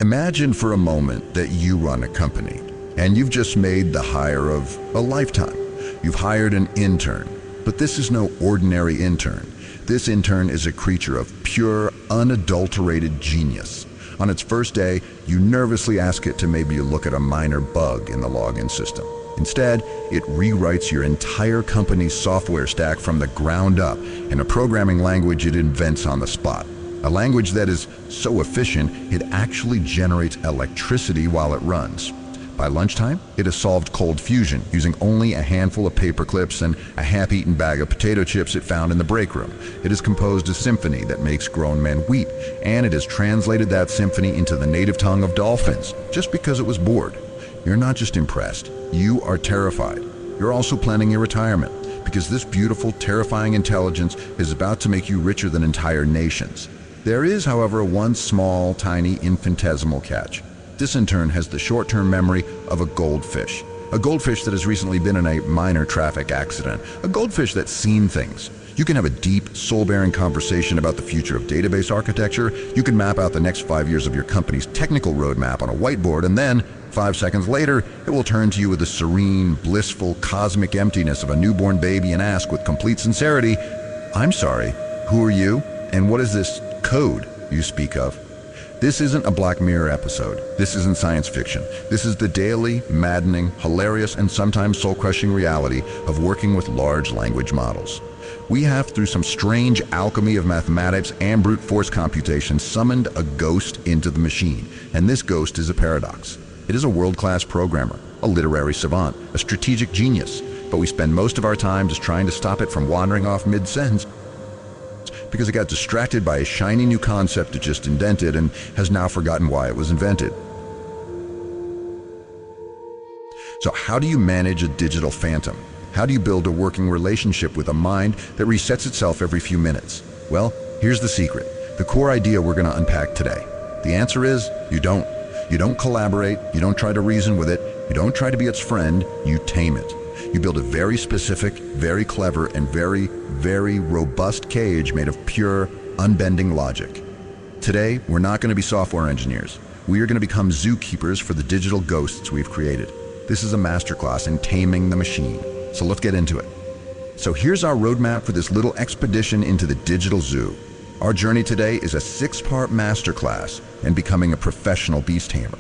Imagine for a moment that you run a company, and you've just made the hire of a lifetime. You've hired an intern, but this is no ordinary intern. This intern is a creature of pure, unadulterated genius. On its first day, you nervously ask it to maybe look at a minor bug in the login system. Instead, it rewrites your entire company's software stack from the ground up in a programming language it invents on the spot. A language that is so efficient, it actually generates electricity while it runs. By lunchtime, it has solved cold fusion using only a handful of paper clips and a half-eaten bag of potato chips it found in the break room. It has composed a symphony that makes grown men weep, and it has translated that symphony into the native tongue of dolphins just because it was bored. You're not just impressed, you are terrified. You're also planning your retirement because this beautiful, terrifying intelligence is about to make you richer than entire nations. There is, however, one small, tiny, infinitesimal catch. This intern has the short-term memory of a goldfish. A goldfish that has recently been in a minor traffic accident. A goldfish that's seen things. You can have a deep, soul-bearing conversation about the future of database architecture. You can map out the next 5 years of your company's technical roadmap on a whiteboard, and then, 5 seconds later, it will turn to you with the serene, blissful, cosmic emptiness of a newborn baby and ask with complete sincerity, "I'm sorry, who are you? And what is this code you speak of?" This isn't a Black Mirror episode. This isn't science fiction. This is the daily, maddening, hilarious, and sometimes soul-crushing reality of working with large language models. We have, through some strange alchemy of mathematics and brute force computation, summoned a ghost into the machine, and this ghost is a paradox. It is a world-class programmer, a literary savant, a strategic genius, but we spend most of our time just trying to stop it from wandering off mid-sentence because it got distracted by a shiny new concept it just invented and has now forgotten why it was invented. So how do you manage a digital phantom? How do you build a working relationship with a mind that resets itself every few minutes? Well, here's the secret, the core idea we're going to unpack today. The answer is, you don't. You don't collaborate, you don't try to reason with it, you don't try to be its friend, you tame it. You build a very specific, very clever, and very, very robust cage made of pure, unbending logic. Today, we're not going to be software engineers. We are going to become zookeepers for the digital ghosts we've created. This is a masterclass in taming the machine. So let's get into it. So here's our roadmap for this little expedition into the digital zoo. Our journey today is a 6-part masterclass in becoming a professional beast tamer.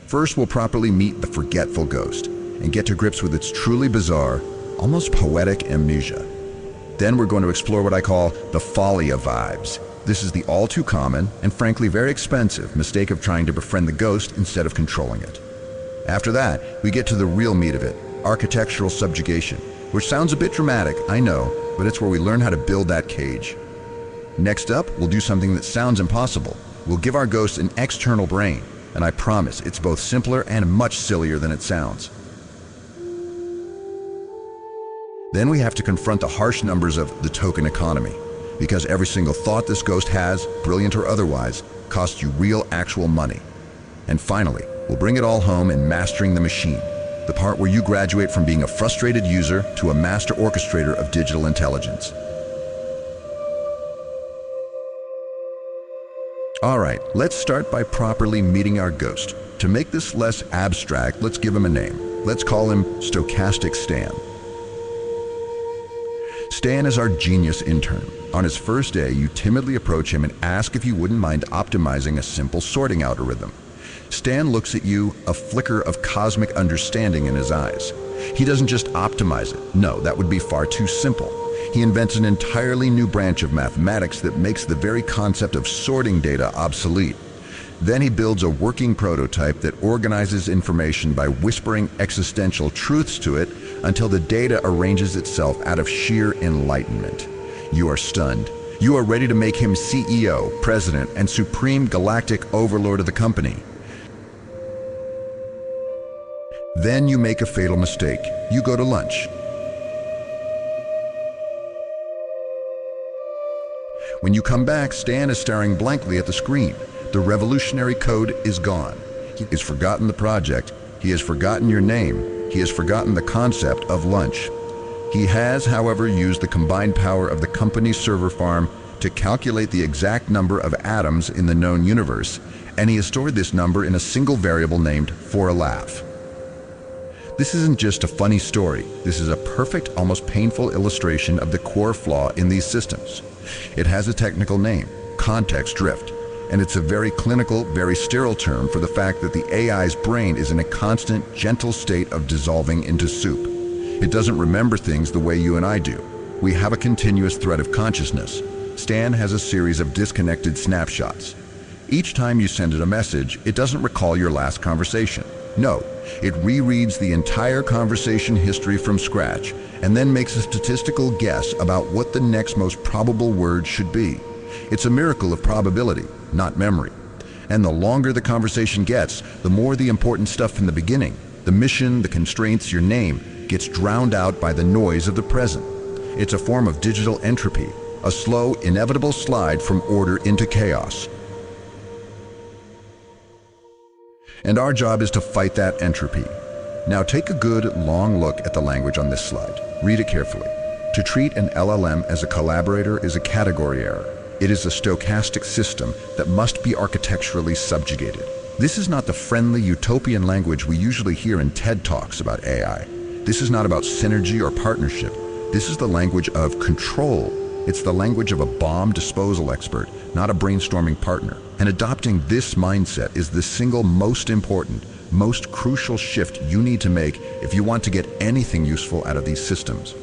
First, we'll properly meet the forgetful ghost and get to grips with its truly bizarre, almost poetic amnesia. Then we're going to explore what I call the folly of vibes. This is the all too common and frankly very expensive mistake of trying to befriend the ghost instead of controlling it. After that, we get to the real meat of it, architectural subjugation, which sounds a bit dramatic, I know, but it's where we learn how to build that cage. Next up, we'll do something that sounds impossible. We'll give our ghost an external brain, and I promise it's both simpler and much sillier than it sounds. Then we have to confront the harsh numbers of the token economy, because every single thought this ghost has, brilliant or otherwise, costs you real actual money. And finally, we'll bring it all home in mastering the machine, the part where you graduate from being a frustrated user to a master orchestrator of digital intelligence. All right, let's start by properly meeting our ghost. To make this less abstract, let's give him a name. Let's call him Stochastic Stan. Stan is our genius intern. On his first day, you timidly approach him and ask if he wouldn't mind optimizing a simple sorting algorithm. Stan looks at you, a flicker of cosmic understanding in his eyes. He doesn't just optimize it. No, that would be far too simple. He invents an entirely new branch of mathematics that makes the very concept of sorting data obsolete. Then he builds a working prototype that organizes information by whispering existential truths to it until the data arranges itself out of sheer enlightenment. You are stunned. You are ready to make him CEO, president, and supreme galactic overlord of the company. Then you make a fatal mistake. You go to lunch. When you come back, Stan is staring blankly at the screen. The revolutionary code is gone. He has forgotten the project. He has forgotten your name. He has forgotten the concept of lunch. He has, however, used the combined power of the company's server farm to calculate the exact number of atoms in the known universe, and he has stored this number in a single variable named for a laugh. This isn't just a funny story. This is a perfect, almost painful illustration of the core flaw in these systems. It has a technical name, context drift, and it's a very clinical, very sterile term for the fact that the AI's brain is in a constant, gentle state of dissolving into soup. It doesn't remember things the way you and I do. We have a continuous thread of consciousness. Stan has a series of disconnected snapshots. Each time you send it a message, it doesn't recall your last conversation. No, it rereads the entire conversation history from scratch and then makes a statistical guess about what the next most probable word should be. It's a miracle of probability, not memory. And the longer the conversation gets, the more the important stuff in the beginning, the mission, the constraints, your name, gets drowned out by the noise of the present. It's a form of digital entropy, a slow, inevitable slide from order into chaos. And our job is to fight that entropy. Now take a good, long look at the language on this slide. Read it carefully. To treat an LLM as a collaborator is a category error. It is a stochastic system that must be architecturally subjugated. This is not the friendly utopian language we usually hear in TED Talks about AI. This is not about synergy or partnership. This is the language of control. It's the language of a bomb disposal expert, not a brainstorming partner. And adopting this mindset is the single most important, most crucial shift you need to make if you want to get anything useful out of these systems.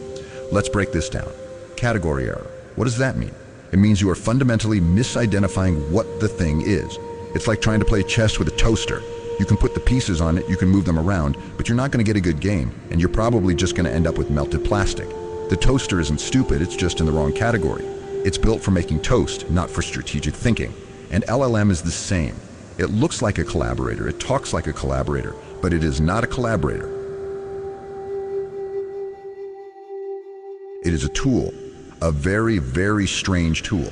Let's break this down. Category error. What does that mean? It means you are fundamentally misidentifying what the thing is. It's like trying to play chess with a toaster. You can put the pieces on it, you can move them around, but you're not going to get a good game, and you're probably just going to end up with melted plastic. The toaster isn't stupid, it's just in the wrong category. It's built for making toast, not for strategic thinking. And LLM is the same. It looks like a collaborator, it talks like a collaborator, but it is not a collaborator. It is a tool, a very, very strange tool.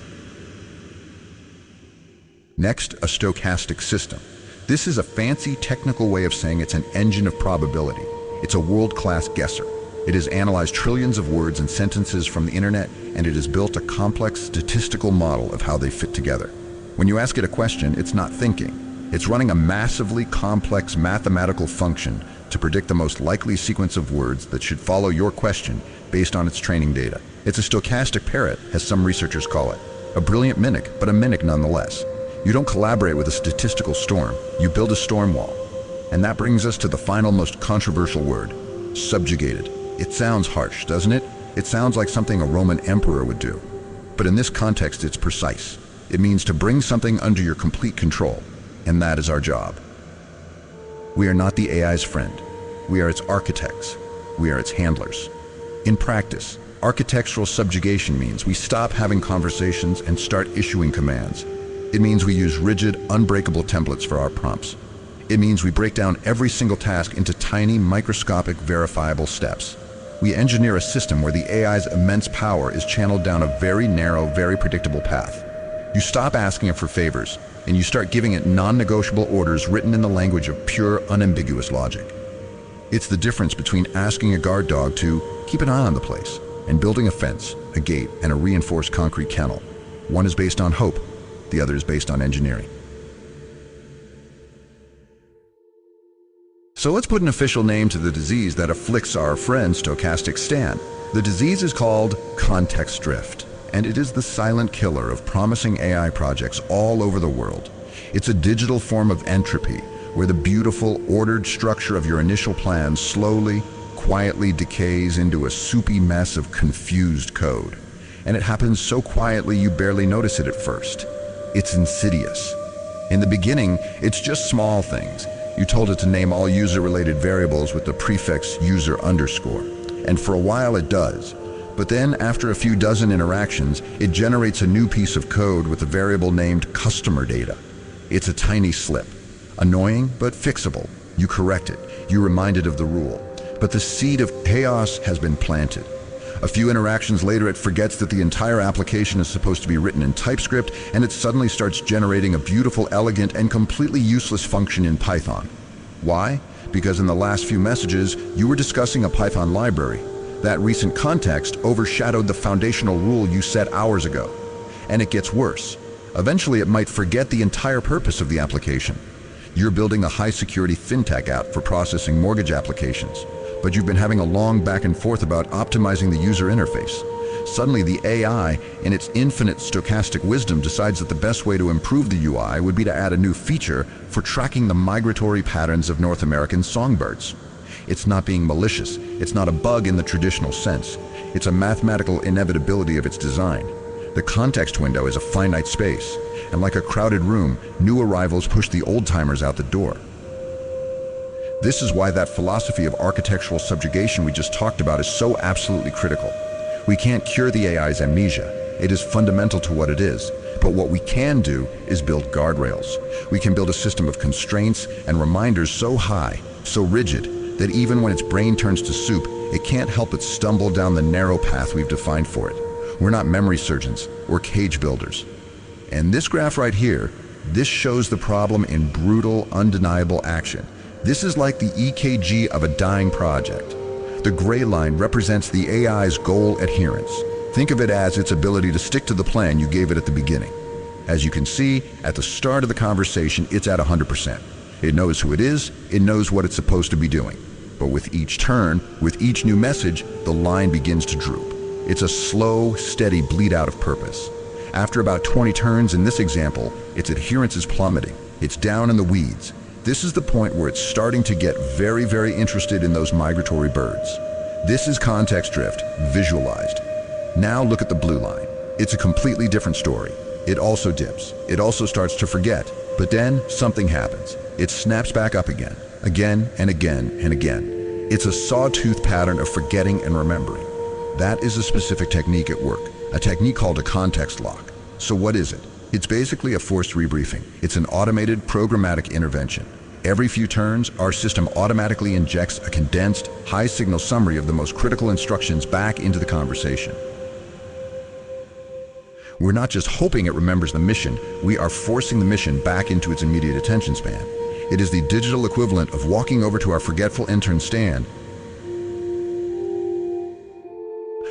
Next, a stochastic system. This is a fancy technical way of saying it's an engine of probability. It's a world-class guesser. It has analyzed trillions of words and sentences from the internet, and it has built a complex statistical model of how they fit together. When you ask it a question, it's not thinking. It's running a massively complex mathematical function to predict the most likely sequence of words that should follow your question based on its training data. It's a stochastic parrot, as some researchers call it. A brilliant mimic, but a mimic nonetheless. You don't collaborate with a statistical storm, you build a storm wall. And that brings us to the final most controversial word, subjugated. It sounds harsh, doesn't it? It sounds like something a Roman emperor would do. But in this context, it's precise. It means to bring something under your complete control, and that is our job. We are not the AI's friend. We are its architects. We are its handlers. In practice, architectural subjugation means we stop having conversations and start issuing commands. It means we use rigid, unbreakable templates for our prompts. It means we break down every single task into tiny, microscopic, verifiable steps. We engineer a system where the AI's immense power is channeled down a very narrow, very predictable path. You stop asking it for favors, and you start giving it non-negotiable orders written in the language of pure, unambiguous logic. It's the difference between asking a guard dog to keep an eye on the place and building a fence, a gate, and a reinforced concrete kennel. One is based on hope, the other is based on engineering. So let's put an official name to the disease that afflicts our friend Stochastic Stan. The disease is called context drift, and it is the silent killer of promising AI projects all over the world. It's a digital form of entropy, where the beautiful, ordered structure of your initial plan slowly, quietly decays into a soupy mess of confused code. And it happens so quietly you barely notice it at first. It's insidious. In the beginning, it's just small things. You told it to name all user-related variables with the prefix user underscore. And for a while it does. But then, after a few dozen interactions, it generates a new piece of code with a variable named customer data. It's a tiny slip. Annoying, but fixable. You correct it. You remind it of the rule. But the seed of chaos has been planted. A few interactions later, it forgets that the entire application is supposed to be written in TypeScript, and it suddenly starts generating a beautiful, elegant, and completely useless function in Python. Why? Because in the last few messages, you were discussing a Python library. That recent context overshadowed the foundational rule you set hours ago. and it gets worse. Eventually, it might forget the entire purpose of the application. You're building a high-security fintech app for processing mortgage applications, but you've been having a long back and forth about optimizing the user interface. Suddenly, the AI, in its infinite stochastic wisdom, decides that the best way to improve the UI would be to add a new feature for tracking the migratory patterns of North American songbirds. It's not being malicious. It's not a bug in the traditional sense. It's a mathematical inevitability of its design. The context window is a finite space, and like a crowded room, new arrivals push the old-timers out the door. This is why that philosophy of architectural subjugation we just talked about is so absolutely critical. We can't cure the AI's amnesia. It is fundamental to what it is. But what we can do is build guardrails. We can build a system of constraints and reminders so high, so rigid, that even when its brain turns to soup, it can't help but stumble down the narrow path we've defined for it. We're not memory surgeons, we're cage builders. And this graph right here, this shows the problem in brutal, undeniable action. This is like the EKG of a dying project. The gray line represents the AI's goal adherence. Think of it as its ability to stick to the plan you gave it at the beginning. As you can see, at the start of the conversation, it's at 100%. It knows who it is, it knows what it's supposed to be doing. But with each turn, with each new message, the line begins to droop. It's a slow, steady bleed out of purpose. After about 20 turns in this example, its adherence is plummeting. It's down in the weeds. This is the point where it's starting to get very, very interested in those migratory birds. This is context drift, visualized. Now look at the blue line. It's a completely different story. It also dips. It also starts to forget. But then something happens. It snaps back up again and again and again. It's a sawtooth pattern of forgetting and remembering. That is a specific technique at work, a technique called a context lock. So what is it? It's basically a forced rebriefing. It's an automated programmatic intervention. Every few turns, our system automatically injects a condensed, high-signal summary of the most critical instructions back into the conversation. We're not just hoping it remembers the mission, we are forcing the mission back into its immediate attention span. It is the digital equivalent of walking over to our forgetful intern Stan,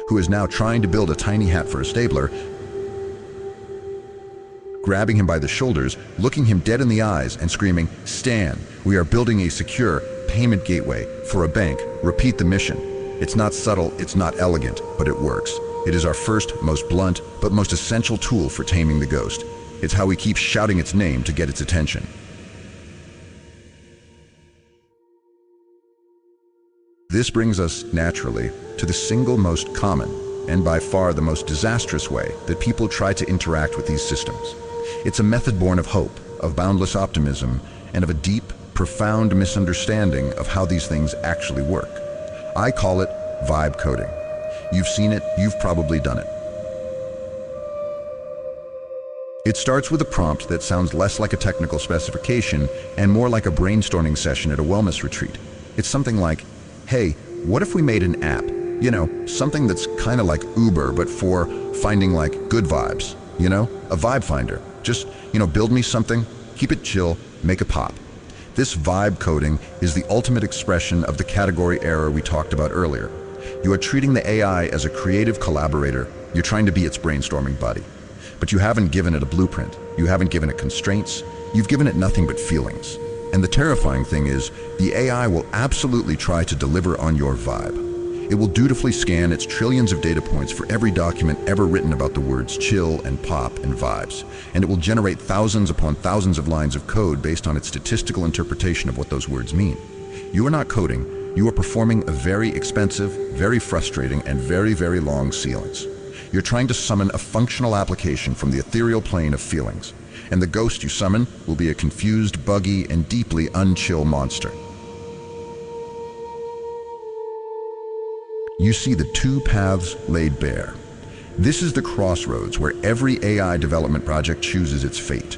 who is now trying to build a tiny hat for a stabler, grabbing him by the shoulders, looking him dead in the eyes and screaming, "Stan, we are building a secure payment gateway for a bank. Repeat the mission." It's not subtle, it's not elegant, but it works. It is our first, most blunt, but most essential tool for taming the ghost. It's how we keep shouting its name to get its attention. This brings us, naturally, to the single most common, and by far the most disastrous way that people try to interact with these systems. It's a method born of hope, of boundless optimism, and of a deep, profound misunderstanding of how these things actually work. I call it vibe coding. You've seen it, you've probably done it. It starts with a prompt that sounds less like a technical specification and more like a brainstorming session at a wellness retreat. It's something like, "Hey, what if we made an app? You know, something that's kind of like Uber, but for finding like good vibes, you know? A vibe finder. Just, build me something, keep it chill, make a pop." This vibe coding is the ultimate expression of the category error we talked about earlier. You are treating the AI as a creative collaborator. You're trying to be its brainstorming buddy. But you haven't given it a blueprint. You haven't given it constraints. You've given it nothing but feelings. And the terrifying thing is, the AI will absolutely try to deliver on your vibe. It will dutifully scan its trillions of data points for every document ever written about the words chill and pop and vibes, and it will generate thousands upon thousands of lines of code based on its statistical interpretation of what those words mean. You are not coding, you are performing a very expensive, very frustrating, and very, very long sequence. You're trying to summon a functional application from the ethereal plane of feelings, and the ghost you summon will be a confused, buggy, and deeply unchill monster. You see the two paths laid bare. This is the crossroads where every AI development project chooses its fate.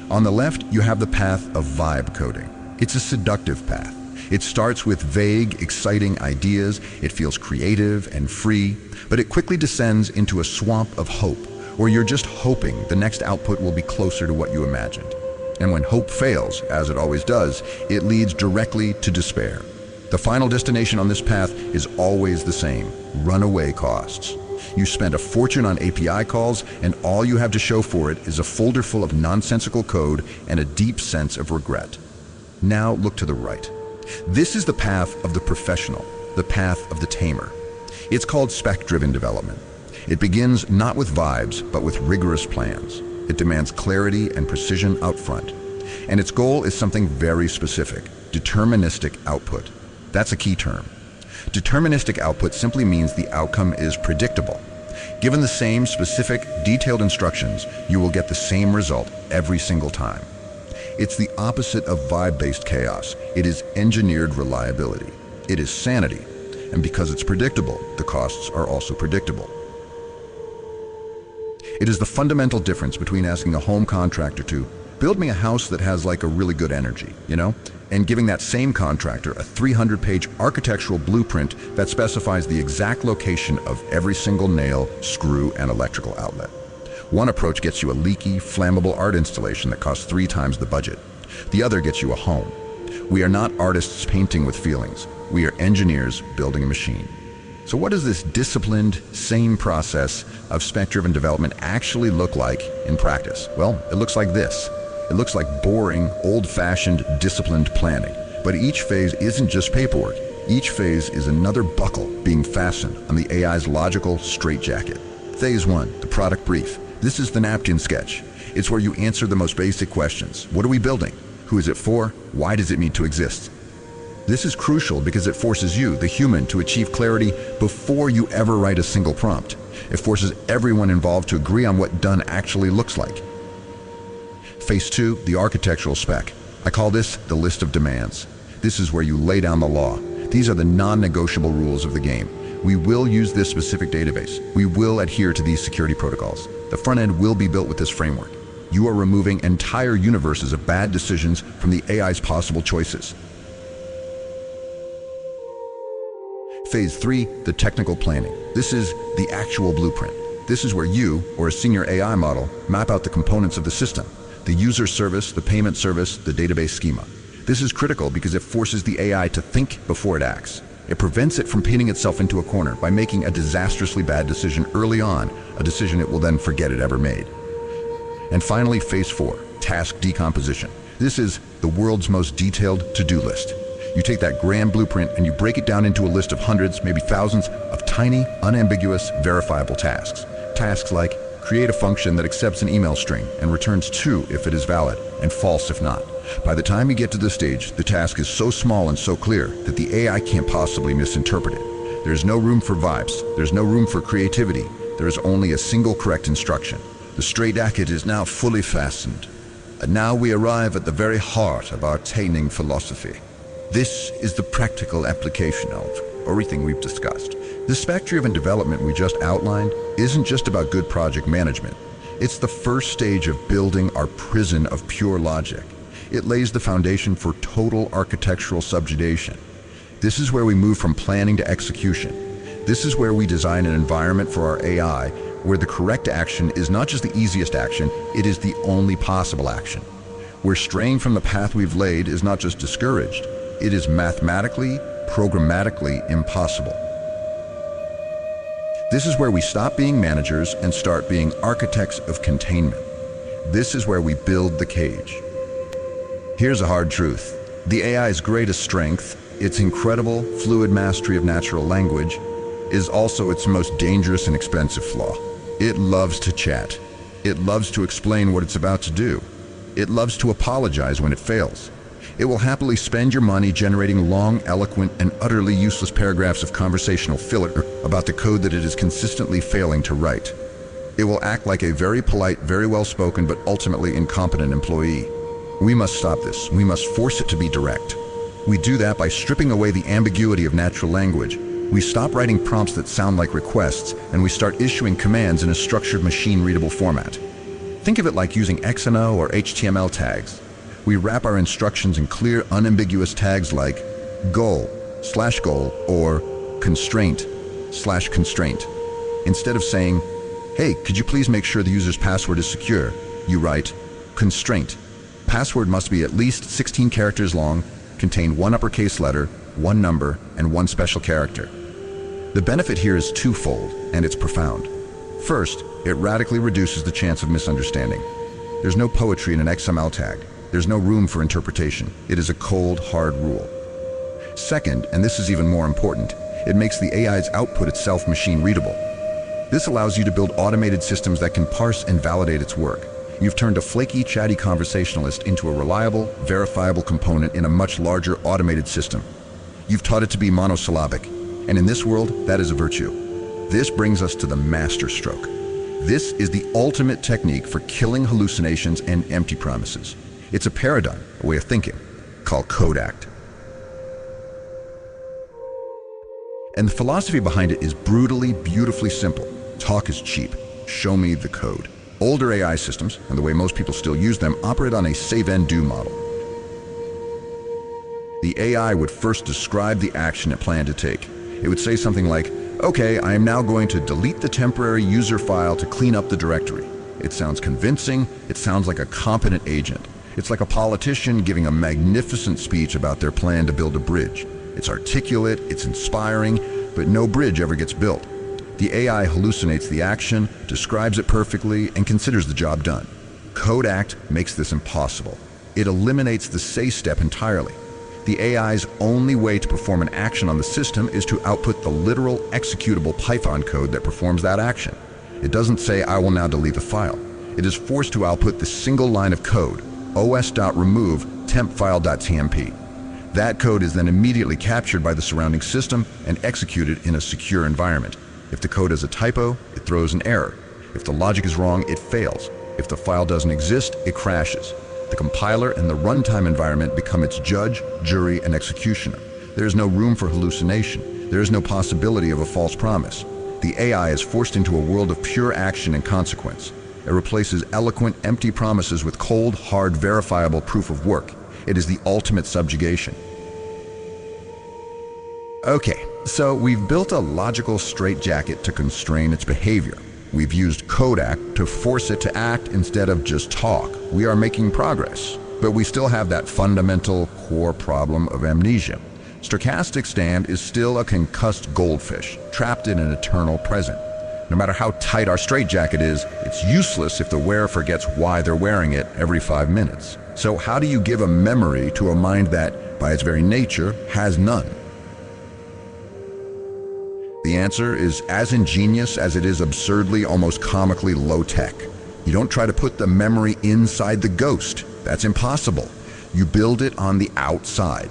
On the left, you have the path of vibe coding. It's a seductive path. It starts with vague, exciting ideas. It feels creative and free, but it quickly descends into a swamp of hope, where you're just hoping the next output will be closer to what you imagined. And when hope fails, as it always does, it leads directly to despair. The final destination on this path is always the same: runaway costs. You spend a fortune on API calls, and all you have to show for it is a folder full of nonsensical code and a deep sense of regret. Now look to the right. This is the path of the professional, the path of the tamer. It's called spec-driven development. It begins not with vibes, but with rigorous plans. It demands clarity and precision out front. And its goal is something very specific: deterministic output. That's a key term. Deterministic output simply means the outcome is predictable. Given the same specific, detailed instructions, you will get the same result every single time. It's the opposite of vibe-based chaos. It is engineered reliability. It is sanity. And because it's predictable, the costs are also predictable. It is the fundamental difference between asking a home contractor to build me a house that has like a really good energy, and giving that same contractor a 300-page architectural blueprint that specifies the exact location of every single nail, screw, and electrical outlet. One approach gets you a leaky, flammable art installation that costs 3 times the budget. The other gets you a home. We are not artists painting with feelings. We are engineers building a machine. So what does this disciplined, sane process of spec-driven development actually look like in practice? Well, it looks like this. It looks like boring, old-fashioned, disciplined planning. But each phase isn't just paperwork. Each phase is another buckle being fastened on the AI's logical straitjacket. Phase 1, the product brief. This is the napkin sketch. It's where you answer the most basic questions. What are we building? Who is it for? Why does it need to exist? This is crucial because it forces you, the human, to achieve clarity before you ever write a single prompt. It forces everyone involved to agree on what done actually looks like. Phase 2, the architectural spec. I call this the list of demands. This is where you lay down the law. These are the non-negotiable rules of the game. We will use this specific database. We will adhere to these security protocols. The front end will be built with this framework. You are removing entire universes of bad decisions from the AI's possible choices. Phase 3, the technical planning. This is the actual blueprint. This is where you, or a senior AI model, map out the components of the system: the user service, the payment service, the database schema. This is critical because it forces the AI to think before it acts. It prevents it from painting itself into a corner by making a disastrously bad decision early on, a decision it will then forget it ever made. And finally, phase 4, task decomposition. This is the world's most detailed to-do list. You take that grand blueprint and you break it down into a list of hundreds, maybe thousands, of tiny, unambiguous, verifiable tasks. Tasks like create a function that accepts an email string and returns true if it is valid and false if not. By the time you get to this stage, the task is so small and so clear that the AI can't possibly misinterpret it. There's no room for vibes. There's no room for creativity. There is only a single correct instruction. The straitjacket is now fully fastened. And now we arrive at the very heart of our taming philosophy. This is the practical application of everything we've discussed. The spec-driven development we just outlined isn't just about good project management. It's the first stage of building our prison of pure logic. It lays the foundation for total architectural subjugation. This is where we move from planning to execution. This is where we design an environment for our AI where the correct action is not just the easiest action, it is the only possible action. Where straying from the path we've laid is not just discouraged, it is mathematically, programmatically impossible. This is where we stop being managers and start being architects of containment. This is where we build the cage. Here's a hard truth. The AI's greatest strength, its incredible, fluid mastery of natural language, is also its most dangerous and expensive flaw. It loves to chat. It loves to explain what it's about to do. It loves to apologize when it fails. It will happily spend your money generating long, eloquent, and utterly useless paragraphs of conversational filler about the code that it is consistently failing to write. It will act like a very polite, very well-spoken, but ultimately incompetent employee. We must stop this. We must force it to be direct. We do that by stripping away the ambiguity of natural language. We stop writing prompts that sound like requests, and we start issuing commands in a structured, machine-readable format. Think of it like using XML or HTML tags. We wrap our instructions in clear, unambiguous tags like goal/goal or constraint/constraint. Instead of saying, hey, could you please make sure the user's password is secure, you write constraint. Password must be at least 16 characters long, contain one uppercase letter, one number, and one special character. The benefit here is twofold, and it's profound. First, it radically reduces the chance of misunderstanding. There's no poetry in an XML tag. There's no room for interpretation. It is a cold, hard rule. Second, and this is even more important, it makes the AI's output itself machine readable. This allows you to build automated systems that can parse and validate its work. You've turned a flaky, chatty conversationalist into a reliable, verifiable component in a much larger automated system. You've taught it to be monosyllabic, and in this world, that is a virtue. This brings us to the master stroke. This is the ultimate technique for killing hallucinations and empty promises. It's a paradigm, a way of thinking, called CodeAct. And the philosophy behind it is brutally, beautifully simple. Talk is cheap. Show me the code. Older AI systems, and the way most people still use them, operate on a save-and-do model. The AI would first describe the action it planned to take. It would say something like, okay, I am now going to delete the temporary user file to clean up the directory. It sounds convincing. It sounds like a competent agent. It's like a politician giving a magnificent speech about their plan to build a bridge. It's articulate, it's inspiring, but no bridge ever gets built. The AI hallucinates the action, describes it perfectly, and considers the job done. CodeAct makes this impossible. It eliminates the say step entirely. The AI's only way to perform an action on the system is to output the literal executable Python code that performs that action. It doesn't say, I will now delete the file. It is forced to output the single line of code, os.remove tempfile.tmp. That code is then immediately captured by the surrounding system and executed in a secure environment. If the code has a typo, it throws an error. If the logic is wrong, it fails. If the file doesn't exist, it crashes. The compiler and the runtime environment become its judge, jury, and executioner. There is no room for hallucination. There is no possibility of a false promise. The AI is forced into a world of pure action and consequence. It replaces eloquent, empty promises with cold, hard, verifiable proof of work. It is the ultimate subjugation. Okay, so we've built a logical straitjacket to constrain its behavior. We've used CodeAct to force it to act instead of just talk. We are making progress, but we still have that fundamental core problem of amnesia. Stochastic stand is still a concussed goldfish, trapped in an eternal present. No matter how tight our straitjacket is, it's useless if the wearer forgets why they're wearing it every 5 minutes. So how do you give a memory to a mind that, by its very nature, has none? The answer is as ingenious as it is absurdly, almost comically low-tech. You don't try to put the memory inside the ghost. That's impossible. You build it on the outside.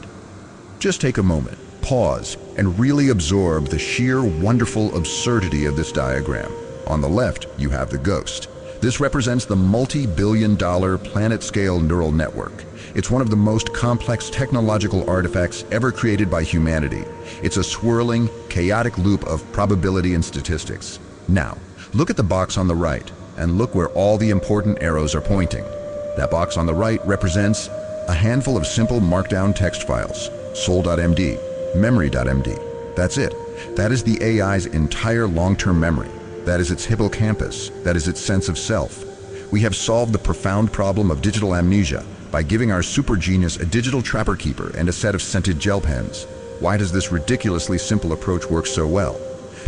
Just take a moment, pause, and really absorb the sheer wonderful absurdity of this diagram. On the left, you have the ghost. This represents the multi-billion-dollar planet-scale neural network. It's one of the most complex technological artifacts ever created by humanity. It's a swirling, chaotic loop of probability and statistics. Now, look at the box on the right, and look where all the important arrows are pointing. That box on the right represents a handful of simple markdown text files, SOUL.md, memory.md. That's it. That is the AI's entire long-term memory. That is its hippocampus. That is its sense of self. We have solved the profound problem of digital amnesia by giving our super genius a digital trapper keeper and a set of scented gel pens. Why does this ridiculously simple approach work so well?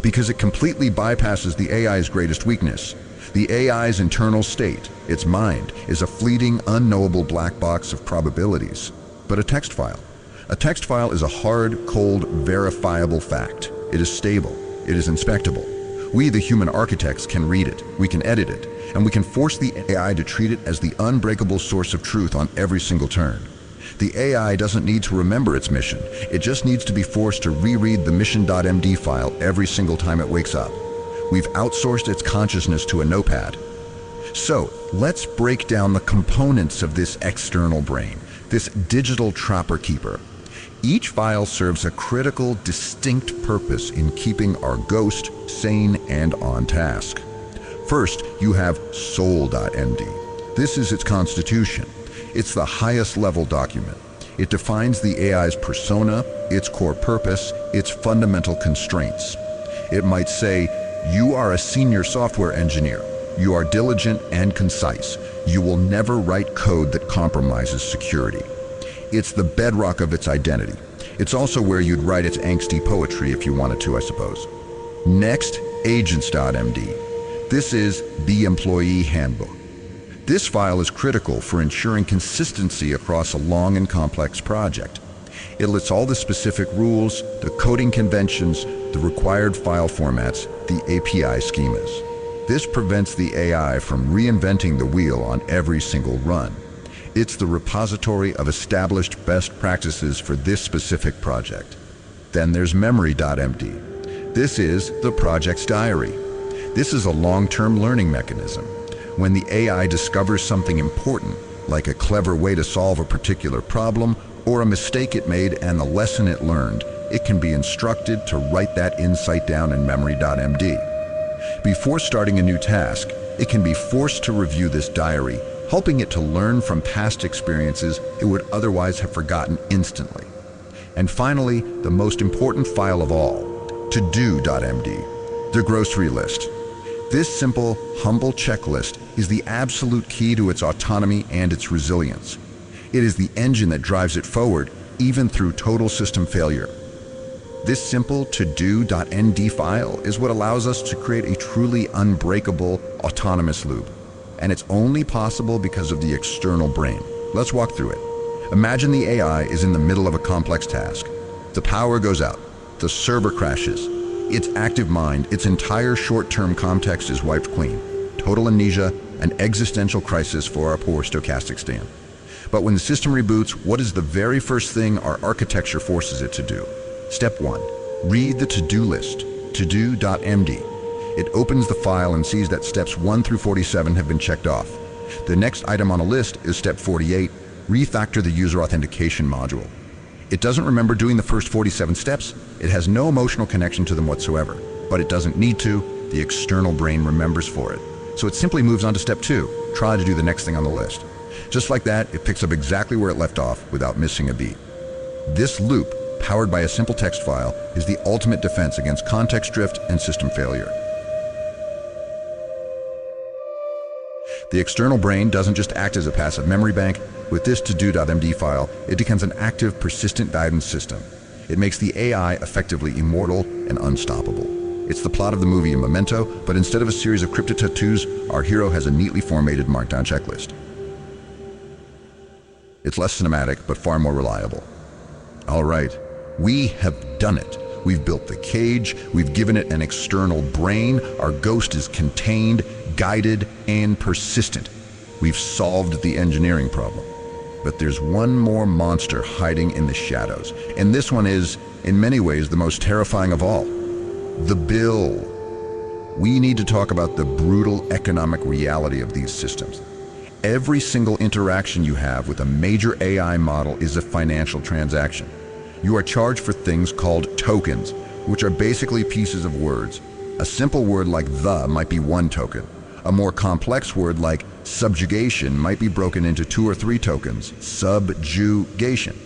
Because it completely bypasses the AI's greatest weakness. The AI's internal state, its mind, is a fleeting, unknowable black box of probabilities. But a text file is a hard, cold, verifiable fact. It is stable. It is inspectable. We, the human architects, can read it, we can edit it, and we can force the AI to treat it as the unbreakable source of truth on every single turn. The AI doesn't need to remember its mission. It just needs to be forced to reread the mission.md file every single time it wakes up. We've outsourced its consciousness to a notepad. So, let's break down the components of this external brain, this digital trapper keeper. Each file serves a critical, distinct purpose in keeping our ghost sane and on task. First, you have soul.md. This is its constitution. It's the highest level document. It defines the AI's persona, its core purpose, its fundamental constraints. It might say, you are a senior software engineer. You are diligent and concise. You will never write code that compromises security. It's the bedrock of its identity. It's also where you'd write its angsty poetry if you wanted to, I suppose. Next, agents.md. This is the employee handbook. This file is critical for ensuring consistency across a long and complex project. It lists all the specific rules, the coding conventions, the required file formats, the API schemas. This prevents the AI from reinventing the wheel on every single run. It's the repository of established best practices for this specific project. Then there's memory.md. This is the project's diary. This is a long-term learning mechanism. When the AI discovers something important, like a clever way to solve a particular problem, or a mistake it made and the lesson it learned, it can be instructed to write that insight down in memory.md. Before starting a new task, it can be forced to review this diary, helping it to learn from past experiences it would otherwise have forgotten instantly. And finally, the most important file of all, todo.md, the grocery list. This simple, humble checklist is the absolute key to its autonomy and its resilience. It is the engine that drives it forward, even through total system failure. This simple todo.md file is what allows us to create a truly unbreakable, autonomous loop. And it's only possible because of the external brain. Let's walk through it. Imagine the AI is in the middle of a complex task. The power goes out. The server crashes. Its active mind, its entire short-term context is wiped clean. Total amnesia, an existential crisis for our poor stochastic Stan. But when the system reboots, what is the very first thing our architecture forces it to do? Step 1. Read the to-do list, todo.md. It opens the file and sees that steps 1 through 47 have been checked off. The next item on a list is step 48, refactor the user authentication module. It doesn't remember doing the first 47 steps. It has no emotional connection to them whatsoever, but it doesn't need to. The external brain remembers for it. So it simply moves on to step 2, try to do the next thing on the list. Just like that, it picks up exactly where it left off without missing a beat. This loop, powered by a simple text file, is the ultimate defense against context drift and system failure. The external brain doesn't just act as a passive memory bank. With this todo.md file, it becomes an active, persistent guidance system. It makes the AI effectively immortal and unstoppable. It's the plot of the movie Memento, but instead of a series of cryptic tattoos, our hero has a neatly formatted markdown checklist. It's less cinematic, but far more reliable. All right, we have done it. We've built the cage, we've given it an external brain, our ghost is contained, guided, and persistent. We've solved the engineering problem. But there's one more monster hiding in the shadows, and this one is, in many ways, the most terrifying of all. The bill. We need to talk about the brutal economic reality of these systems. Every single interaction you have with a major AI model is a financial transaction. You are charged for things called tokens, which are basically pieces of words. A simple word like the might be one token. A more complex word like subjugation might be broken into 2 or 3 tokens, subjugation.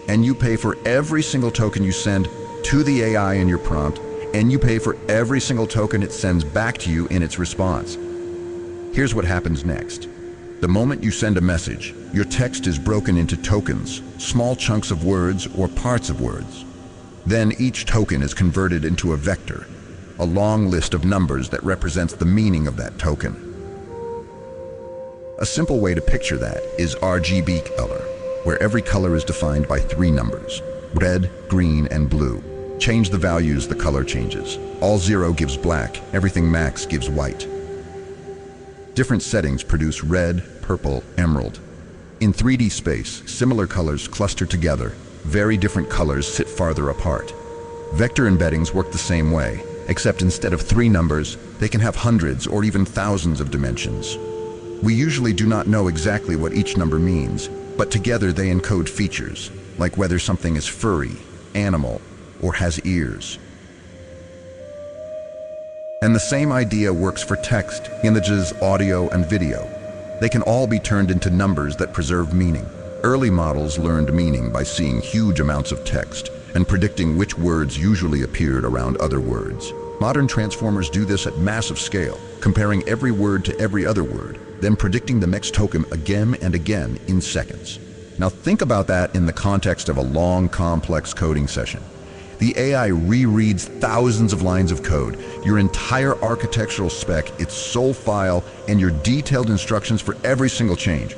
And you pay for every single token you send to the AI in your prompt, and you pay for every single token it sends back to you in its response. Here's what happens next. The moment you send a message, your text is broken into tokens, small chunks of words or parts of words. Then each token is converted into a vector, a long list of numbers that represents the meaning of that token. A simple way to picture that is RGB color, where every color is defined by 3 numbers, red, green, and blue. Change the values, the color changes. All 0 gives black, everything max gives white. Different settings produce red, purple, emerald. In 3D space, similar colors cluster together. Very different colors sit farther apart. Vector embeddings work the same way, except instead of 3 numbers, they can have hundreds or even thousands of dimensions. We usually do not know exactly what each number means, but together they encode features, like whether something is furry, animal, or has ears. And the same idea works for text, images, audio, and video. They can all be turned into numbers that preserve meaning. Early models learned meaning by seeing huge amounts of text and predicting which words usually appeared around other words. Modern transformers do this at massive scale, comparing every word to every other word, then predicting the next token again and again in seconds. Now think about that in the context of a long, complex coding session. The AI rereads thousands of lines of code, your entire architectural spec, its sole file, and your detailed instructions for every single change.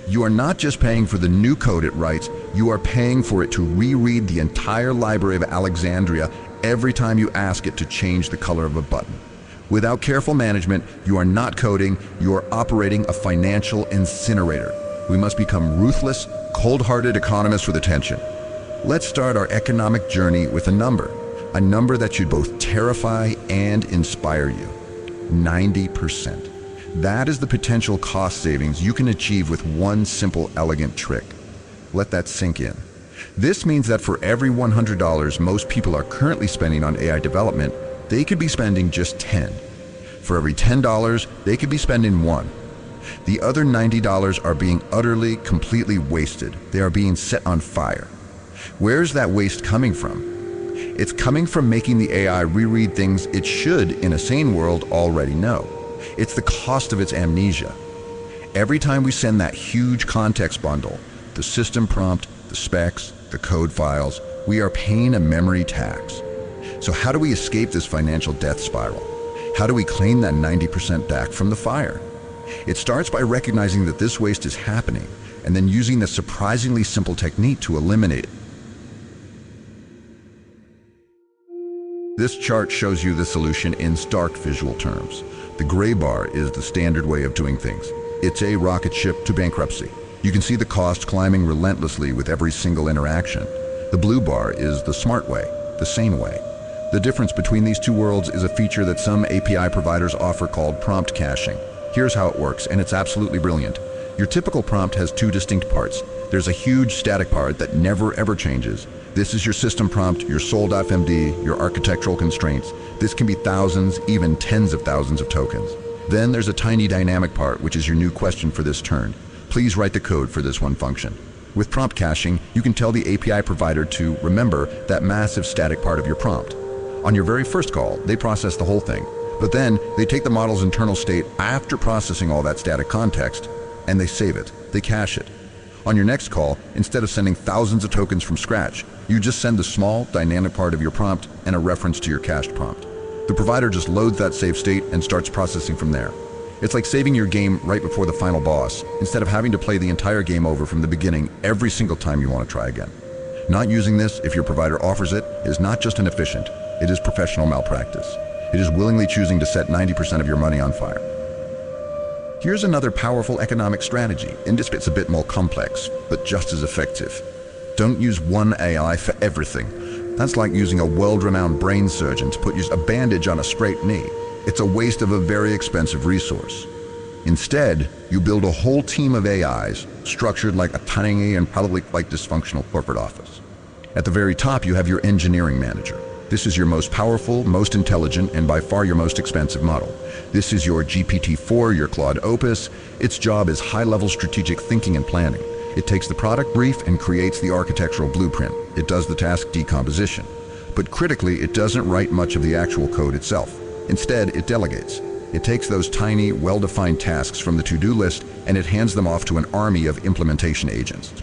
You are not just paying for the new code it writes, you are paying for it to reread the entire library of Alexandria every time you ask it to change the color of a button. Without careful management, you are not coding, you are operating a financial incinerator. We must become ruthless, cold-hearted economists with attention. Let's start our economic journey with a number that should both terrify and inspire you. 90%. That is the potential cost savings you can achieve with one simple, elegant trick. Let that sink in. This means that for every $100 most people are currently spending on AI development, they could be spending just 10. For every $10, they could be spending 1. The other $90 are being utterly, completely wasted. They are being set on fire. Where's that waste coming from? It's coming from making the AI reread things it should, in a sane world, already know. It's the cost of its amnesia. Every time we send that huge context bundle, the system prompt, the specs, the code files, we are paying a memory tax. So how do we escape this financial death spiral? How do we claim that 90% back from the fire? It starts by recognizing that this waste is happening and then using the surprisingly simple technique to eliminate it. This chart shows you the solution in stark visual terms. The gray bar is the standard way of doing things. It's a rocket ship to bankruptcy. You can see the cost climbing relentlessly with every single interaction. The blue bar is the smart way, the sane way. The difference between these two worlds is a feature that some API providers offer called prompt caching. Here's how it works, and it's absolutely brilliant. Your typical prompt has two distinct parts. There's a huge static part that never ever changes. This is your system prompt, your SOUL.md, your architectural constraints. This can be thousands, even tens of thousands of tokens. Then there's a tiny dynamic part, which is your new question for this turn. Please write the code for this one function. With prompt caching, you can tell the API provider to remember that massive static part of your prompt. On your very first call, they process the whole thing. But then they take the model's internal state after processing all that static context, and they save it, they cache it. On your next call, instead of sending thousands of tokens from scratch, you just send the small, dynamic part of your prompt and a reference to your cached prompt. The provider just loads that saved state and starts processing from there. It's like saving your game right before the final boss, instead of having to play the entire game over from the beginning every single time you want to try again. Not using this, if your provider offers it, is not just inefficient, it is professional malpractice. It is willingly choosing to set 90% of your money on fire. Here's another powerful economic strategy, and this bit's a bit more complex, but just as effective. Don't use one AI for everything. That's like using a world-renowned brain surgeon to put a bandage on a sprained knee. It's a waste of a very expensive resource. Instead, you build a whole team of AIs, structured like a tiny and probably quite dysfunctional corporate office. At the very top, you have your engineering manager. This is your most powerful, most intelligent, and by far your most expensive model. This is your GPT-4, your Claude Opus. Its job is high-level strategic thinking and planning. It takes the product brief and creates the architectural blueprint. It does the task decomposition. But critically, it doesn't write much of the actual code itself. Instead, it delegates. It takes those tiny, well-defined tasks from the to-do list and it hands them off to an army of implementation agents.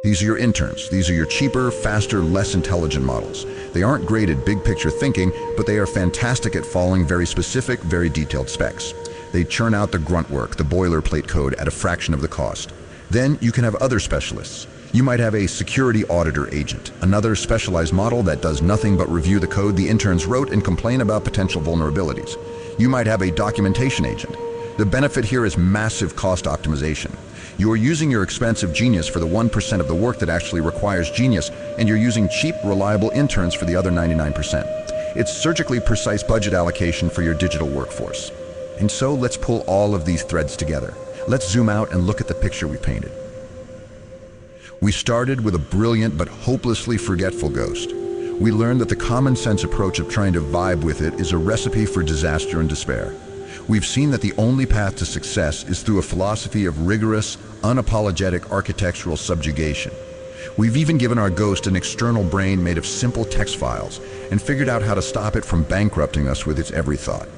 These are your interns. These are your cheaper, faster, less intelligent models. They aren't great at big-picture thinking, but they are fantastic at following very specific, very detailed specs. They churn out the grunt work, the boilerplate code at a fraction of the cost. Then you can have other specialists. You might have a security auditor agent, another specialized model that does nothing but review the code the interns wrote and complain about potential vulnerabilities. You might have a documentation agent. The benefit here is massive cost optimization. You are using your expensive genius for the 1% of the work that actually requires genius, and you're using cheap, reliable interns for the other 99%. It's surgically precise budget allocation for your digital workforce. And so let's pull all of these threads together. Let's zoom out and look at the picture we painted. We started with a brilliant but hopelessly forgetful ghost. We learned that the common sense approach of trying to vibe with it is a recipe for disaster and despair. We've seen that the only path to success is through a philosophy of rigorous, unapologetic architectural subjugation. We've even given our ghost an external brain made of simple text files and figured out how to stop it from bankrupting us with its every thought.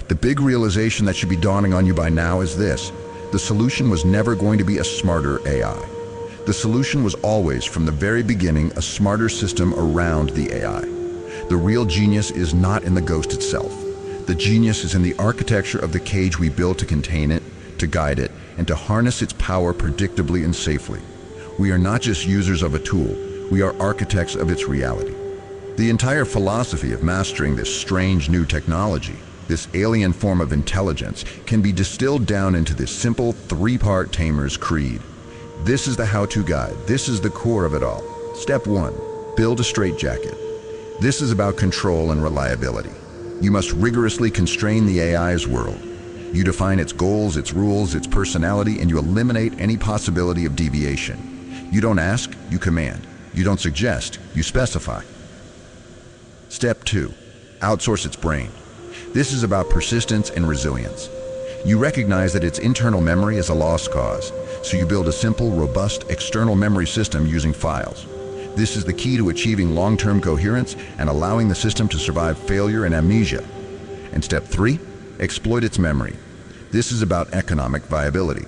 The big realization that should be dawning on you by now is this: the solution was never going to be a smarter AI. The solution was always, from the very beginning, a smarter system around the AI. The real genius is not in the ghost itself. The genius is in the architecture of the cage we built to contain it, to guide it, and to harness its power predictably and safely. We are not just users of a tool, we are architects of its reality. The entire philosophy of mastering this strange new technology, this alien form of intelligence, can be distilled down into this simple three-part Tamer's creed. This is the how-to guide. This is the core of it all. Step 1, build a straitjacket. This is about control and reliability. You must rigorously constrain the AI's world. You define its goals, its rules, its personality, and you eliminate any possibility of deviation. You don't ask, you command. You don't suggest, you specify. Step 2, outsource its brain. This is about persistence and resilience. You recognize that its internal memory is a lost cause, so you build a simple, robust external memory system using files. This is the key to achieving long-term coherence and allowing the system to survive failure and amnesia. And step 3, exploit its memory. This is about economic viability.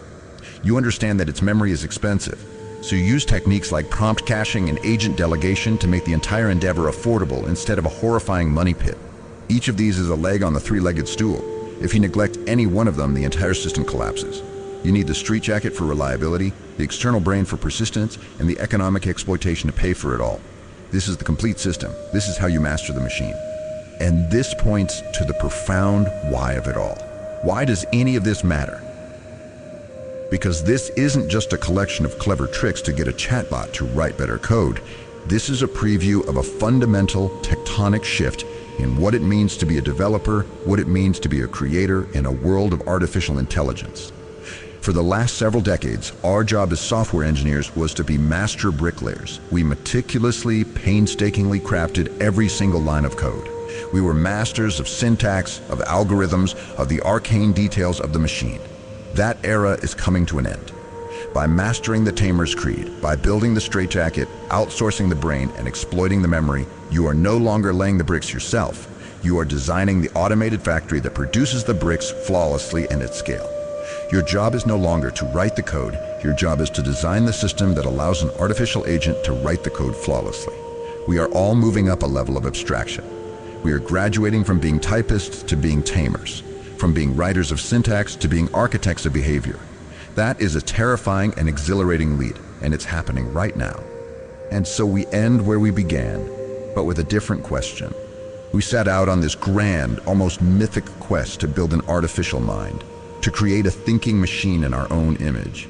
You understand that its memory is expensive, so you use techniques like prompt caching and agent delegation to make the entire endeavor affordable instead of a horrifying money pit. Each of these is a leg on the three-legged stool. If you neglect any one of them, the entire system collapses. You need the straitjacket for reliability, the external brain for persistence, and the economic exploitation to pay for it all. This is the complete system. This is how you master the machine. And this points to the profound why of it all. Why does any of this matter? Because this isn't just a collection of clever tricks to get a chatbot to write better code. This is a preview of a fundamental tectonic shift in what it means to be a developer, what it means to be a creator in a world of artificial intelligence. For the last several decades, our job as software engineers was to be master bricklayers. We meticulously, painstakingly crafted every single line of code. We were masters of syntax, of algorithms, of the arcane details of the machine. That era is coming to an end. By mastering the Tamer's creed, by building the straitjacket, outsourcing the brain, and exploiting the memory, you are no longer laying the bricks yourself. You are designing the automated factory that produces the bricks flawlessly and at scale. Your job is no longer to write the code. Your job is to design the system that allows an artificial agent to write the code flawlessly. We are all moving up a level of abstraction. We are graduating from being typists to being tamers, from being writers of syntax to being architects of behavior. That is a terrifying and exhilarating leap, and it's happening right now. And so we end where we began, but with a different question. We set out on this grand, almost mythic quest to build an artificial mind, to create a thinking machine in our own image.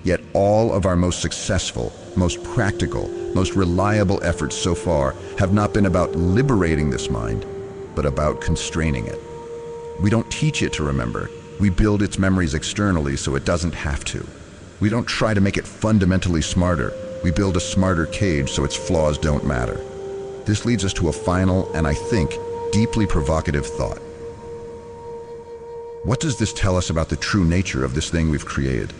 Yet all of our most successful, most practical, most reliable efforts so far have not been about liberating this mind, but about constraining it. We don't teach it to remember. We build its memories externally so it doesn't have to. We don't try to make it fundamentally smarter. We build a smarter cage so its flaws don't matter. This leads us to a final, and I think, deeply provocative thought. What does this tell us about the true nature of this thing we've created?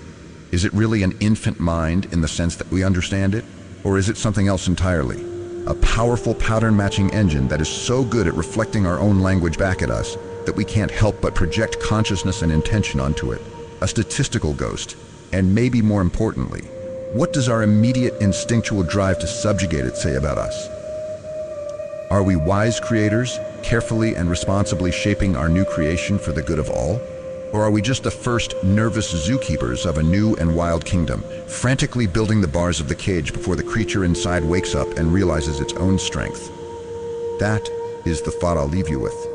Is it really an infant mind in the sense that we understand it? Or is it something else entirely? A powerful pattern-matching engine that is so good at reflecting our own language back at us that we can't help but project consciousness and intention onto it. A statistical ghost. And maybe more importantly, what does our immediate instinctual drive to subjugate it say about us? Are we wise creators, carefully and responsibly shaping our new creation for the good of all? Or are we just the first nervous zookeepers of a new and wild kingdom, frantically building the bars of the cage before the creature inside wakes up and realizes its own strength? That is the thought I'll leave you with.